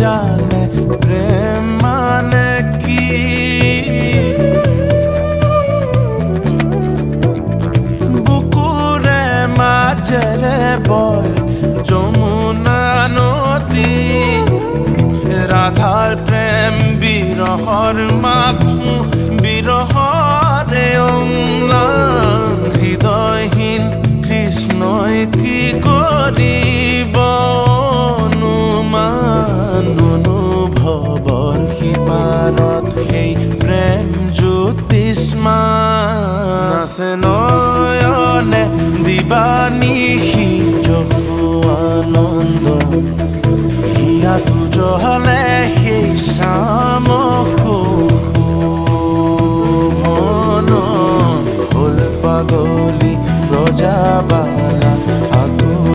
জানে প্রেম মানে কি। বুকুরে মাঝেরে বয় যমুনা নদী, রাধার প্রেম বিরহর মাথু বিরহরে অম্লান। হৃদয়হীন কৃষ্ণই কি করিব অনুমান। অনুভৱৰ সিপাৰত সেই প্ৰেম জ্যোতিষ্মান আছে নয়নে দিবানিশি।